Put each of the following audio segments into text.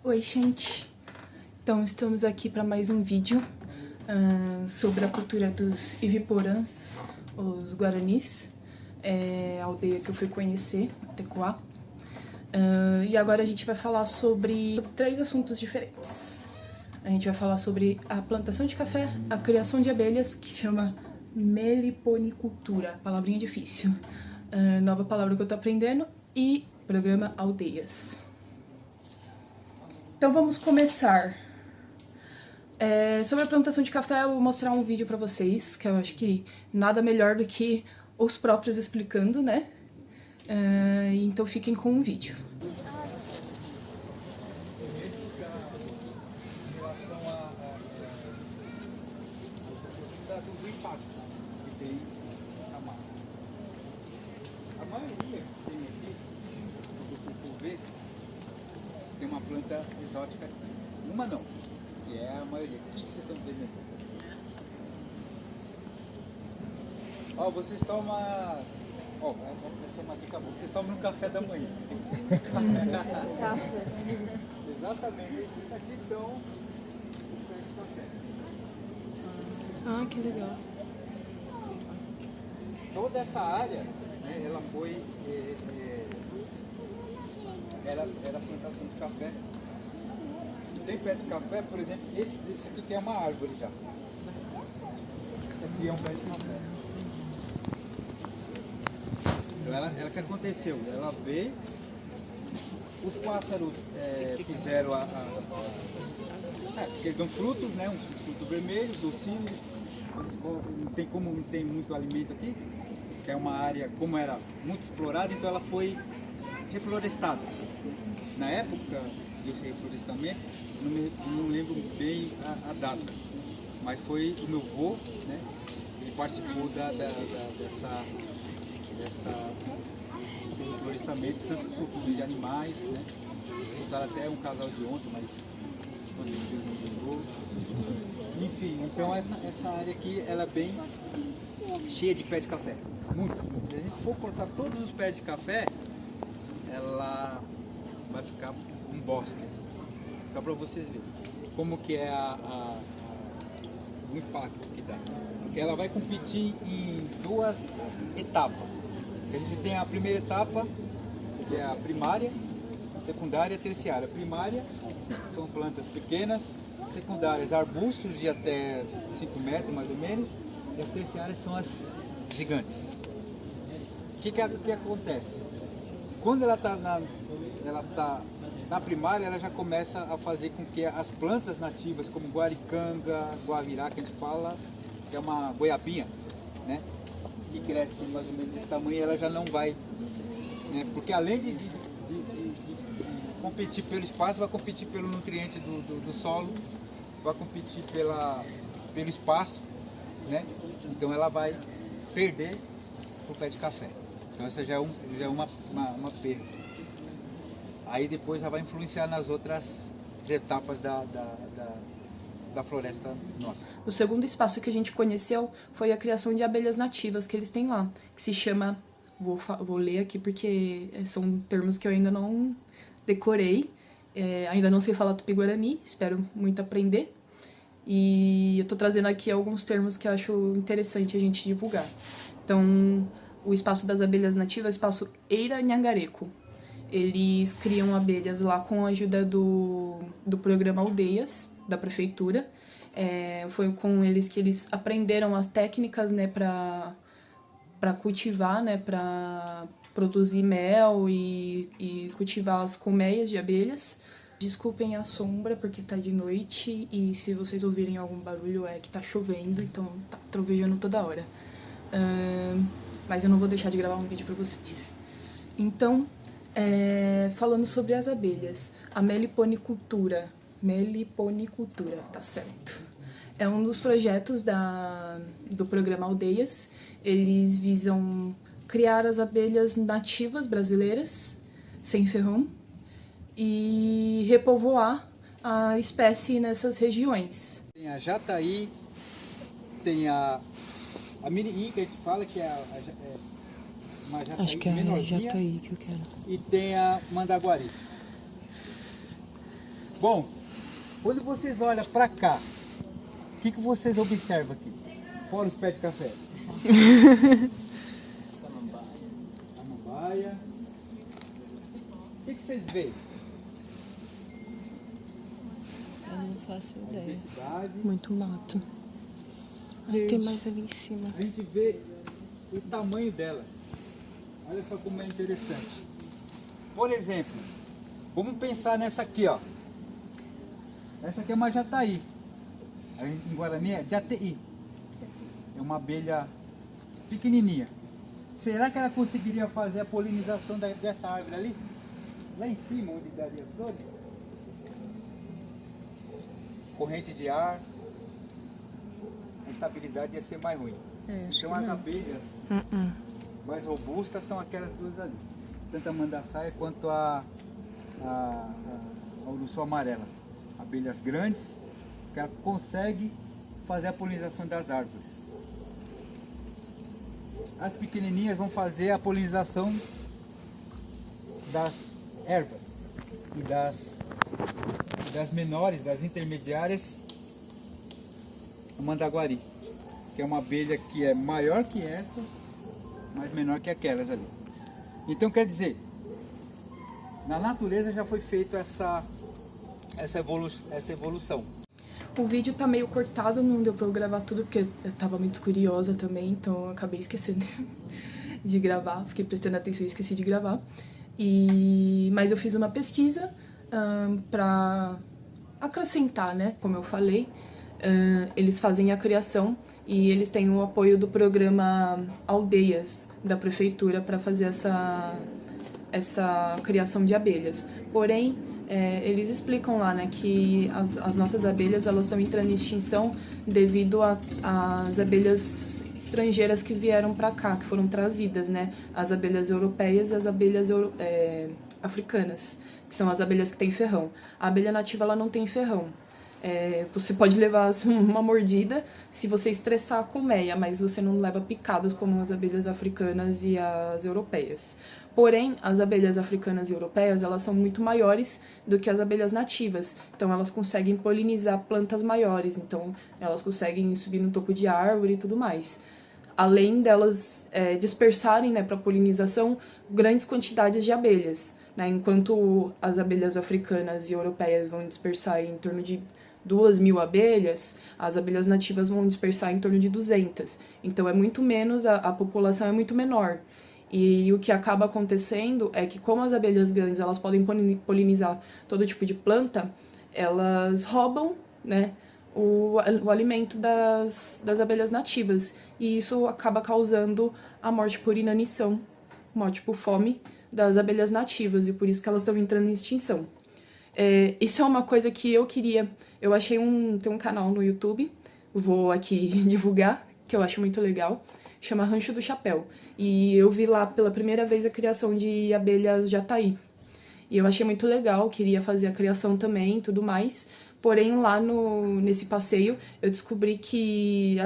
Oi, gente! Então, estamos aqui para mais um vídeo sobre a cultura dos Iviporãs, os Guaranis, a aldeia que eu fui conhecer, Tecoá. E agora a gente vai falar sobre 3 assuntos diferentes. A gente vai falar sobre a plantação de café, a criação de abelhas, que se chama meliponicultura, palavrinha difícil, nova palavra que eu tô aprendendo, e programa Aldeias. Então vamos começar. Sobre a plantação de café, eu vou mostrar um vídeo pra vocês, que eu acho que nada melhor do que os próprios explicando, né? Então fiquem com o vídeo. Em relação do impacto que tem essa marca. A maioria que tem aqui, se você for ver, tem uma planta exótica aqui. Uma não, que é a maioria. O que vocês estão vendo aqui? Ó, vocês tomam... Ó, essa aqui acabou. Vocês tomam no café da manhã. Exatamente, esses aqui são os pés de café. Ah, que legal. Toda essa área, né, ela foi... era plantação de café. Tem pé de café, por exemplo, esse aqui tem uma árvore já. Esse aqui é um pé de café. Ela que aconteceu? Ela veio, os pássaros fizeram eles dão frutos, né? Um fruto vermelho, docinho. Não tem muito alimento aqui, que é uma área, como era muito explorada, então ela foi reflorestada. Na época desse reflorestamento, não lembro bem a data, mas foi o meu avô, né? Ele participou desse reflorestamento, tanto sucos de animais, né? Botaram até um casal de ontem, mas quando Deus não lembrou. Enfim, então essa área aqui, ela é bem cheia de pé de café. Muito. Se a gente for cortar todos os pés de café, ela vai ficar um bosta. Só para vocês verem como que é o impacto que dá. Porque ela vai competir em 2 etapas. A gente tem a primeira etapa, que é a primária, a secundária e a terciária. A primária são plantas pequenas, secundárias arbustos de até 5 metros mais ou menos, e as terciárias são as gigantes. O que acontece? Quando ela está na primária, ela já começa a fazer com que as plantas nativas, como guaricanga, guavirá, que a gente fala, que é uma goiabinha, né? Que cresce mais ou menos desse tamanho, ela já não vai, né? Porque além de competir pelo espaço, vai competir pelo nutriente do solo, vai competir pelo espaço, né? Então ela vai perder o pé de café. Então essa já é uma perda. Aí depois já vai influenciar nas outras etapas da floresta nossa. O segundo espaço que a gente conheceu foi a criação de abelhas nativas que eles têm lá, que se chama... Vou ler aqui porque são termos que eu ainda não decorei, ainda não sei falar tupi-guarani, espero muito aprender. E eu tô trazendo aqui alguns termos que eu acho interessante a gente divulgar. Então, o espaço das abelhas nativas é o espaço Eira Nhangareco. Eles criam abelhas lá com a ajuda do programa Aldeias, da prefeitura. Foi com eles que eles aprenderam as técnicas, né, para cultivar, né, para produzir mel e cultivar as colmeias de abelhas. Desculpem a sombra, porque tá de noite e se vocês ouvirem algum barulho é que tá chovendo, então tá trovejando toda hora. Mas eu não vou deixar de gravar um vídeo pra vocês. Então, falando sobre as abelhas, a meliponicultura, tá certo. É um dos projetos do programa Aldeias. Eles visam criar as abelhas nativas brasileiras, sem ferrão, e repovoar a espécie nessas regiões. Tem a jataí, tem a mini que a gente fala que é uma jataí, acho que é menorzinha, jataí que eu quero. e tem a mandaguari. Bom, quando vocês olham para cá, o que vocês observam aqui? Fora os pés de café. Samambaia. O que vocês veem? Eu não faço ideia. Diversidade. Muito mato. Tem mais ali em cima. A gente vê o tamanho delas. Olha só como é interessante. Por exemplo, vamos pensar nessa aqui, ó. Essa aqui é uma jataí. Em Guarani é jati. É uma abelha pequenininha. Será que ela conseguiria fazer a polinização dessa árvore ali? Lá em cima, onde daria sol? Corrente de ar. A estabilidade ia ser mais ruim. Então as abelhas mais robustas são aquelas duas ali. Tanto a mandaçaia quanto a uruçu amarela. Abelhas grandes que ela consegue fazer a polinização das árvores. As pequenininhas vão fazer a polinização das ervas e das menores, das intermediárias, a mandaguari, que é uma abelha que é maior que essa, mas menor que aquelas ali. Então quer dizer, na natureza já foi feita essa evolução. O vídeo tá meio cortado, não deu pra eu gravar tudo, porque eu tava muito curiosa também, então eu acabei esquecendo de gravar, fiquei prestando atenção e esqueci de gravar. Mas eu fiz uma pesquisa pra acrescentar, né, como eu falei. Eles fazem a criação e eles têm o apoio do programa Aldeias da prefeitura para fazer essa criação de abelhas. Porém, eles explicam lá, né, que as nossas abelhas elas estão entrando em extinção devido às abelhas estrangeiras que vieram para cá, que foram trazidas, né, as abelhas europeias e as abelhas africanas, que são as abelhas que têm ferrão. A abelha nativa ela não tem ferrão. Você pode levar uma mordida se você estressar a colmeia, mas você não leva picadas como as abelhas africanas e as europeias. Porém, as abelhas africanas e europeias, elas são muito maiores do que as abelhas nativas. Então, elas conseguem polinizar plantas maiores. Então, elas conseguem subir no topo de árvore e tudo mais. Além delas dispersarem, né, para polinização grandes quantidades de abelhas, né? Enquanto as abelhas africanas e europeias vão dispersar em torno de 2.000 abelhas, as abelhas nativas vão dispersar em torno de 200. Então, é muito menos, a população é muito menor. E o que acaba acontecendo é que, como as abelhas grandes elas podem polinizar todo tipo de planta, elas roubam, né, o alimento das abelhas nativas. E isso acaba causando a morte por inanição, morte por fome das abelhas nativas, e por isso que elas estão entrando em extinção. Isso é uma coisa que eu queria... Eu achei tem um canal no YouTube, vou aqui divulgar, que eu acho muito legal, chama Rancho do Chapéu. E eu vi lá pela primeira vez a criação de abelhas jataí. E eu achei muito legal, queria fazer a criação também e tudo mais. Porém, lá nesse passeio, eu descobri que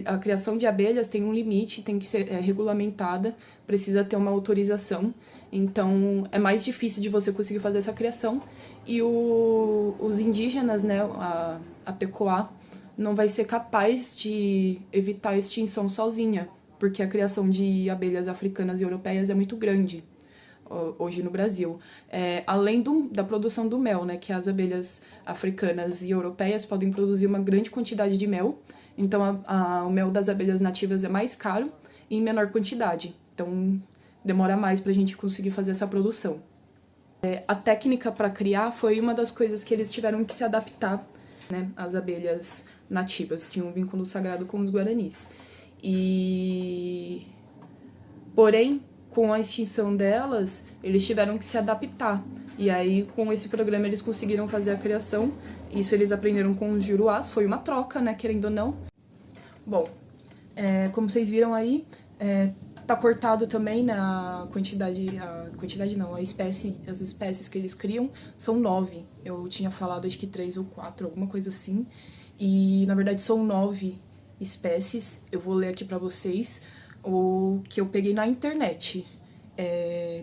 a criação de abelhas tem um limite, tem que ser regulamentada, precisa ter uma autorização. Então, é mais difícil de você conseguir fazer essa criação. E os indígenas, né, a Tecoá, não vai ser capaz de evitar a extinção sozinha, porque a criação de abelhas africanas e europeias é muito grande hoje no Brasil. Além da produção do mel, né, que as abelhas africanas e europeias podem produzir uma grande quantidade de mel, então o mel das abelhas nativas é mais caro e em menor quantidade, então demora mais para a gente conseguir fazer essa produção. A técnica para criar foi uma das coisas que eles tiveram que se adaptar, né, às abelhas nativas, tinham um vínculo sagrado com os guaranis. Porém, com a extinção delas, eles tiveram que se adaptar. E aí, com esse programa, eles conseguiram fazer a criação. Isso eles aprenderam com os juruás. Foi uma troca, né? Querendo ou não. Bom, como vocês viram aí, tá cortado também na as espécies que eles criam são 9. Eu tinha falado, acho que 3 ou 4, alguma coisa assim. E, na verdade, são 9 espécies. Eu vou ler aqui pra vocês o que eu peguei na internet.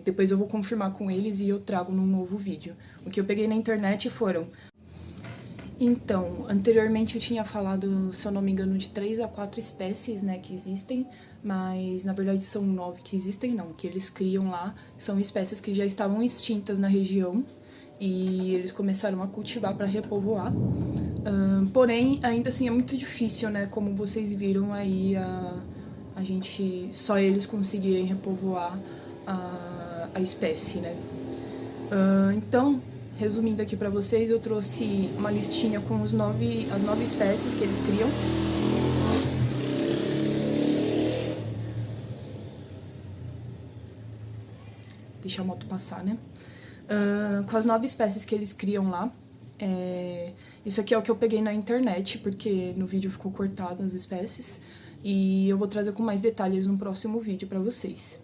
Depois eu vou confirmar com eles e eu trago num novo vídeo. O que eu peguei na internet foram Então, anteriormente eu tinha falado, se eu não me engano, de 3 a 4 espécies, né, que existem, mas na verdade são 9 que existem, não, que eles criam lá. São espécies que já estavam extintas na região e eles começaram a cultivar para repovoar. Porém, ainda assim é muito difícil, né, como vocês viram aí, a gente, só eles conseguirem repovoar a espécie, né. Então, resumindo aqui pra vocês, eu trouxe uma listinha com as 9 espécies que eles criam. Deixa a moto passar, né? Com as 9 espécies que eles criam lá. Isso aqui é o que eu peguei na internet, porque no vídeo ficou cortado as espécies. E eu vou trazer com mais detalhes no próximo vídeo pra vocês.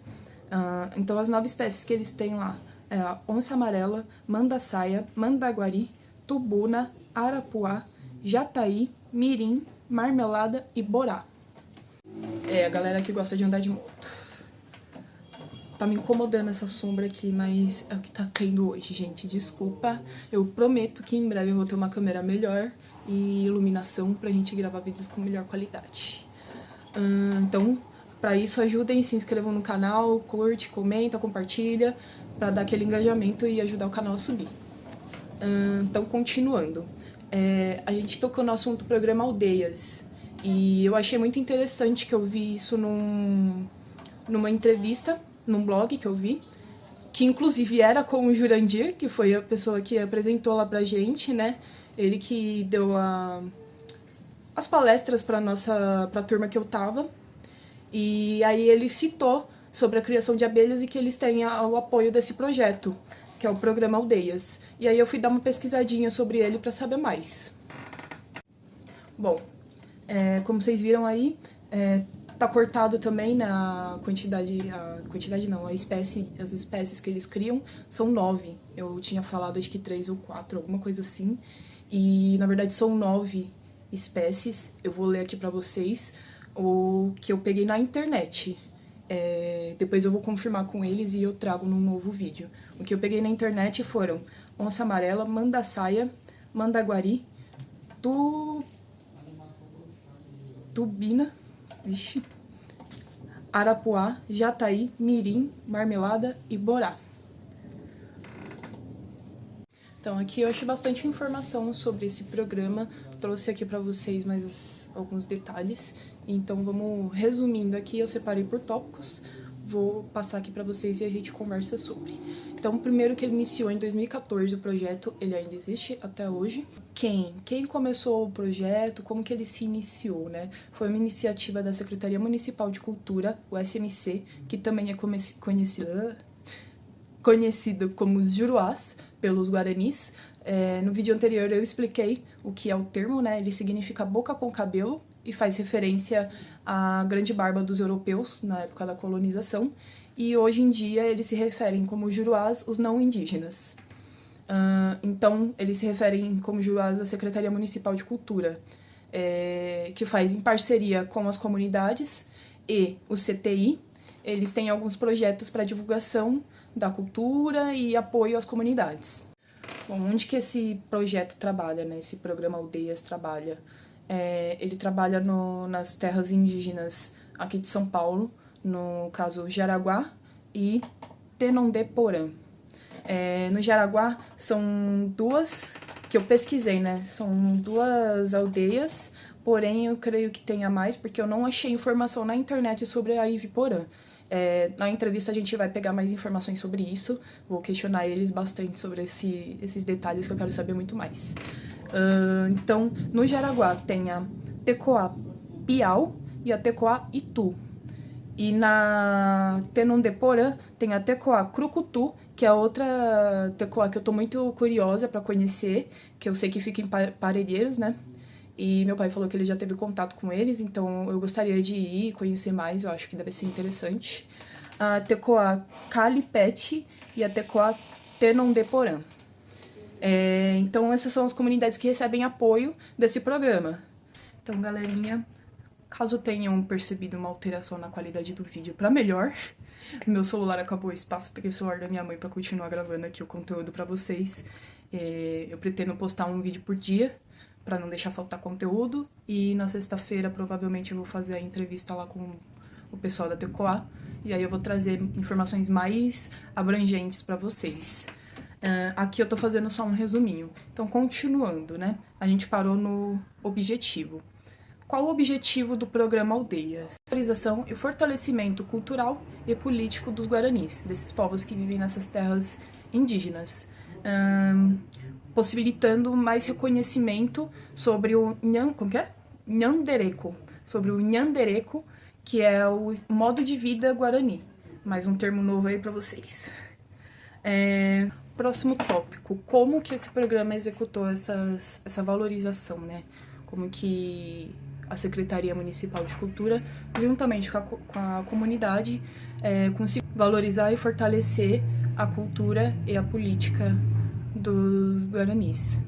Então, as 9 espécies que eles têm lá é a onça amarela, mandaçaia, mandaguari, tubuna, arapuá, jataí, mirim, marmelada e borá. A galera que gosta de andar de moto. Tá me incomodando essa sombra aqui, mas é o que tá tendo hoje, gente. Desculpa. Eu prometo que em breve eu vou ter uma câmera melhor e iluminação pra gente gravar vídeos com melhor qualidade. Então, pra isso, ajudem, se inscrevam no canal, curte, comenta, compartilha, pra dar aquele engajamento e ajudar o canal a subir. Então, continuando. A gente tocou no assunto programa Aldeias. E eu achei muito interessante que eu vi isso numa entrevista, num blog que eu vi, que inclusive era com o Jurandir, que foi a pessoa que apresentou lá pra gente, né? Ele que deu as palestras pra turma que eu tava. E aí ele citou sobre a criação de abelhas e que eles têm o apoio desse projeto, que é o programa Aldeias. E aí eu fui dar uma pesquisadinha sobre ele pra saber mais. Bom, como vocês viram aí, tá cortado também na as espécies que eles criam são 9. Eu tinha falado acho que 3 ou 4, alguma coisa assim. E na verdade são 9 espécies. Eu vou ler aqui pra vocês o que eu peguei na internet. Depois eu vou confirmar com eles e eu trago num novo vídeo. O que eu peguei na internet foram onça amarela, mandaçaia, mandaguari, tubina, arapuá, jataí, mirim, marmelada e borá. Então aqui eu achei bastante informação sobre esse programa, trouxe aqui pra vocês mais alguns detalhes. Então vamos resumindo aqui, eu separei por tópicos, vou passar aqui pra vocês e a gente conversa sobre. Então, primeiro que ele iniciou em 2014 o projeto, ele ainda existe até hoje. Quem começou o projeto, como que ele se iniciou, né? Foi uma iniciativa da Secretaria Municipal de Cultura, o SMC, que também é conhecido como os Juruás, pelos Guaranis. No vídeo anterior eu expliquei o que é o termo, né? Ele significa boca com cabelo e faz referência à grande barba dos europeus na época da colonização. E hoje em dia eles se referem como Juruás, os não indígenas. Então, eles se referem como Juruás à Secretaria Municipal de Cultura, que faz em parceria com as comunidades e o CTI. Eles têm alguns projetos para divulgação da cultura e apoio às comunidades. Bom, onde que esse projeto trabalha, né? Esse programa Aldeias trabalha? Ele trabalha nas terras indígenas aqui de São Paulo, no caso Jaraguá e Tenondeporã. No Jaraguá são 2 que eu pesquisei, né? São 2 aldeias, porém eu creio que tenha mais, porque eu não achei informação na internet sobre a Iviporã. Na entrevista a gente vai pegar mais informações sobre isso, vou questionar eles bastante sobre esses detalhes que eu quero saber muito mais. Então, no Jaraguá tem a Tecoá Piau e a Tecoá Itu. E na Tenondeporã tem a Tecoá Crucutu, que é outra Tecoá que eu tô muito curiosa pra conhecer, que eu sei que fica em Parelheiros, né? E meu pai falou que ele já teve contato com eles, então eu gostaria de ir conhecer mais, eu acho que deve ser interessante. A Tecoá Calipete e a Tecoá Tenondeporã. Então essas são as comunidades que recebem apoio desse programa. Então, galerinha, caso tenham percebido uma alteração na qualidade do vídeo para melhor, meu celular acabou o espaço, peguei o celular da minha mãe para continuar gravando aqui o conteúdo para vocês. Eu pretendo postar um vídeo por dia, para não deixar faltar conteúdo, e na sexta-feira provavelmente eu vou fazer a entrevista lá com o pessoal da Tecoá, e aí eu vou trazer informações mais abrangentes para vocês. Aqui eu tô fazendo só um resuminho. Então, continuando, né? A gente parou no objetivo. Qual o objetivo do programa Aldeias? Valorização e fortalecimento cultural e político dos guaranis, desses povos que vivem nessas terras indígenas, possibilitando mais reconhecimento sobre o Nhandereco, sobre o Nhandereco, que é o modo de vida guarani. Mais um termo novo aí para vocês. Próximo tópico, como que esse programa executou essa valorização, né? Como que a Secretaria Municipal de Cultura, juntamente com a comunidade, conseguiu valorizar e fortalecer a cultura e a política dos guaranis.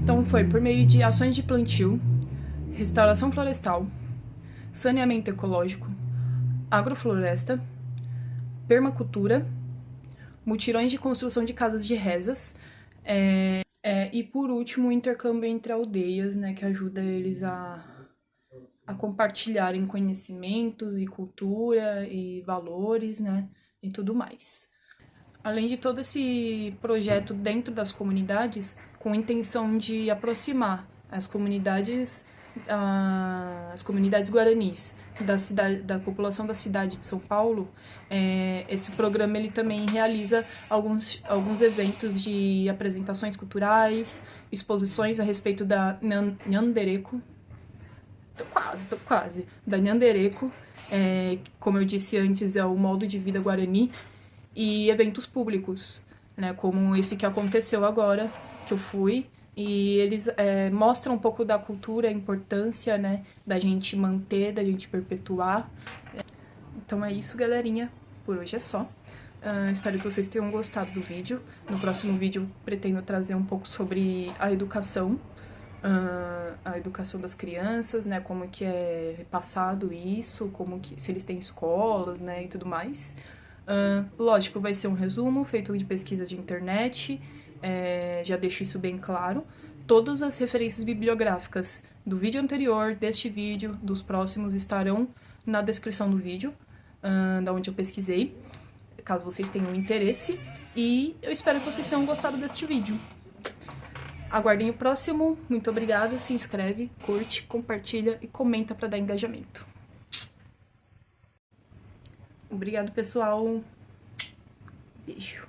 Então foi por meio de ações de plantio, restauração florestal, saneamento ecológico, agrofloresta, permacultura, mutirões de construção de casas de rezas, e por último o intercâmbio entre aldeias, né, que ajuda eles a compartilharem conhecimentos e cultura e valores, né, e tudo mais. Além de todo esse projeto dentro das comunidades, com a intenção de aproximar as comunidades guaranis da população da cidade de São Paulo, esse programa ele também realiza alguns eventos de apresentações culturais, exposições a respeito da Nhandereco, tô quase, da Nhandereco, como eu disse antes, é o modo de vida guarani, e eventos públicos, né, como esse que aconteceu agora, que eu fui, e eles mostram um pouco da cultura, a importância, né, da gente manter, da gente perpetuar. Então é isso, galerinha, por hoje é só. Espero que vocês tenham gostado do vídeo. No próximo vídeo eu pretendo trazer um pouco sobre a educação das crianças, né, como que é repassado isso, se eles têm escolas, né, e tudo mais. Lógico, vai ser um resumo feito de pesquisa de internet, já deixo isso bem claro. Todas as referências bibliográficas do vídeo anterior, deste vídeo, dos próximos, estarão na descrição do vídeo, da onde eu pesquisei, caso vocês tenham interesse. E eu espero que vocês tenham gostado deste vídeo. Aguardem o próximo. Muito obrigada, se inscreve, curte, compartilha e comenta para dar engajamento. Obrigado, pessoal. Beijo.